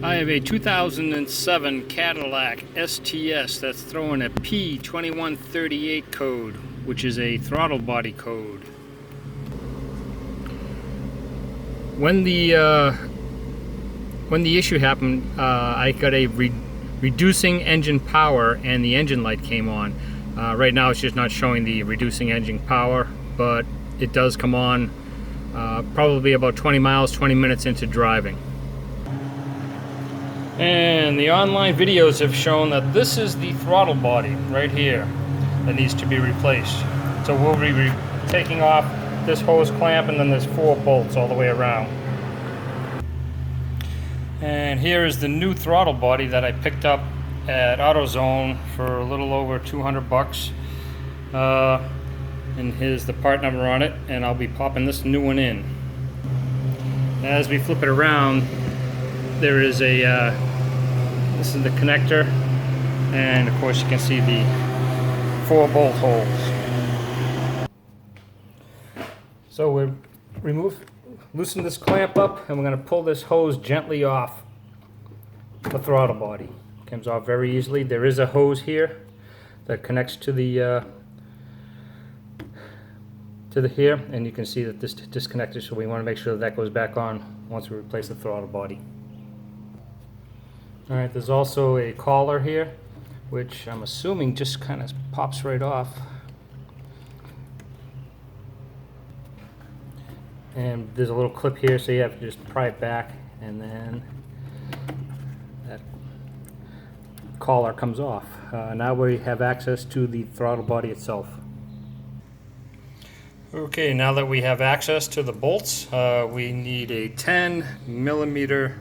I have a 2007 Cadillac STS that's throwing a P2138 code, which is a throttle body code. When the issue happened, I got a reducing engine power and the engine light came on. Right now it's just not showing the reducing engine power, but it does come on probably about 20 minutes into driving. And the online videos have shown that this is the throttle body right here that needs to be replaced. So we'll be taking off this hose clamp, and then there's 4 bolts all the way around. And here is the new throttle body that I picked up at AutoZone for a little over 200 bucks. And here's the part number on it, and I'll be popping this new one in. As we flip it around, there is a this is the connector, and of course you can see the 4 bolt holes. So we loosen this clamp up, and we're going to pull this hose gently off the throttle body. It comes off very easily. There is a hose here that connects to the here, and you can see that this disconnected, so we want to make sure that goes back on once we replace the throttle body. Alright, there's also a collar here, which I'm assuming just kind of pops right off. And there's a little clip here, so you have to just pry it back, and then that collar comes off. Now we have access to the throttle body itself. Okay, now that we have access to the bolts, we need a 10 millimeter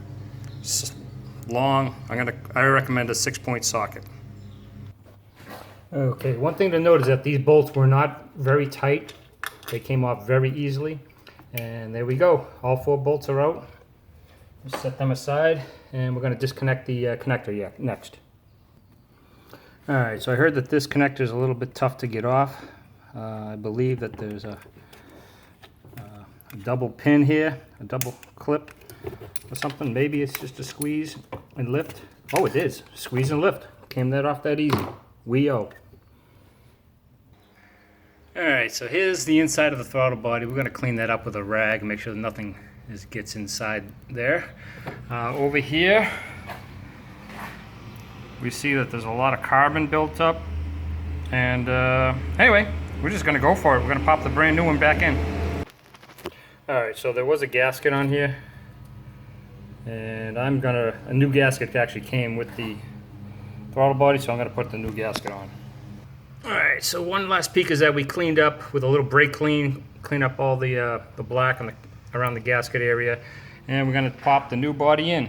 long, I recommend a 6-point socket. Okay, one thing to note is that these bolts were not very tight. They came off very easily. And there we go, all 4 bolts are out. Just set them aside, and we're going to disconnect the connector next. Alright, so I heard that this connector is a little bit tough to get off. I believe that there's a double pin here, a double clip or something. Maybe it's just a squeeze and lift. Oh, it is. Squeeze and lift. Came that off that easy. Weeeooo. Alright, so here's the inside of the throttle body. We're going to clean that up with a rag and make sure that nothing gets inside there. Over here, we see that there's a lot of carbon built up. And anyway, we're just going to go for it. We're going to pop the brand new one back in. Alright, so there was a gasket on here. And a new gasket actually came with the throttle body, so I'm going to put the new gasket on. Alright, so one last peek is that we cleaned up with a little brake clean up all the black on around the gasket area, and we're going to pop the new body in.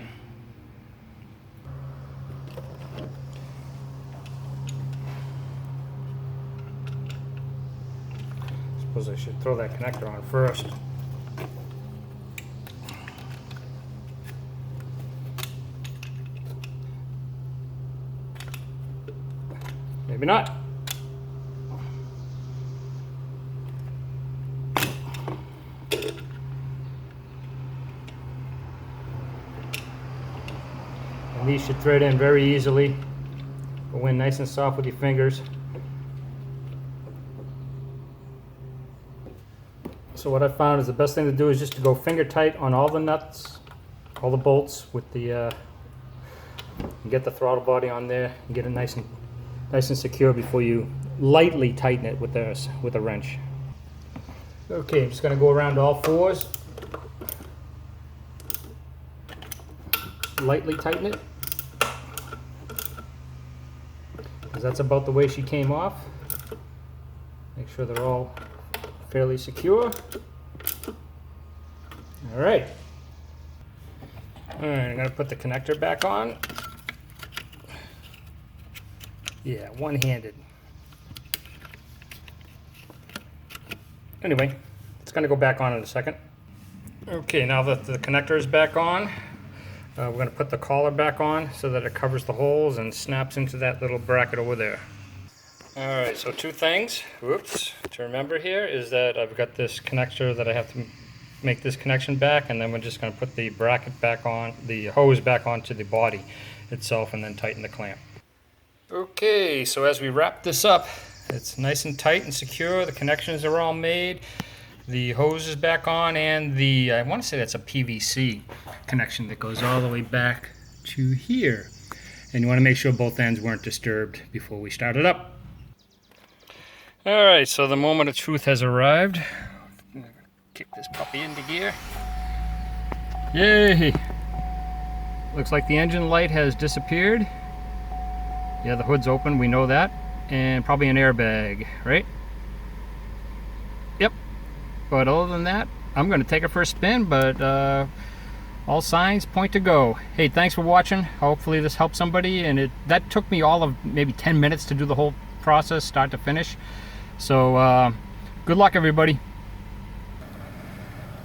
Suppose I should throw that connector on first. Maybe not. And these should thread in very easily. Go in nice and soft with your fingers. So what I found is the best thing to do is just to go finger tight on all the nuts, all the bolts with the and get the throttle body on there and get it nice and secure before you lightly tighten it with a wrench. Okay, I'm just going to go around all 4s. Lightly tighten it, because that's about the way she came off. Make sure they're all fairly secure. Alright. Alright, I'm going to put the connector back on. Yeah, one-handed. Anyway, it's going to go back on in a second. Okay, now that the connector is back on, we're going to put the collar back on so that it covers the holes and snaps into that little bracket over there. Alright, so 2 things to remember here is that I've got this connector that I have to make this connection back, and then we're just going to put the bracket back on, the hose back onto the body itself, and then tighten the clamp. Okay, so as we wrap this up, it's nice and tight and secure. The connections are all made. The hose is back on, and the, I want to say that's a PVC connection that goes all the way back to here. And you want to make sure both ends weren't disturbed before we start it up. Alright, so the moment of truth has arrived. I'm gonna kick this puppy into gear. Yay! Looks like the engine light has disappeared. Yeah, the hood's open, we know that. And probably an airbag, right? Yep. But other than that, I'm going to take it for a spin, but all signs point to go. Hey, thanks for watching. Hopefully this helped somebody, and that took me all of maybe 10 minutes to do the whole process, start to finish. So, good luck, everybody.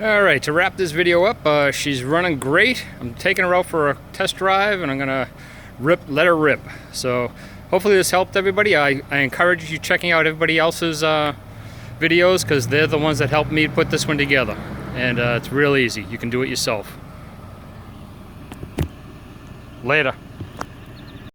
Alright, to wrap this video up, she's running great. I'm taking her out for a test drive, and I'm going to let her rip. So hopefully this helped everybody. I encourage you checking out everybody else's videos, because they're the ones that helped me put this one together, and it's real easy. You can do it yourself. Later.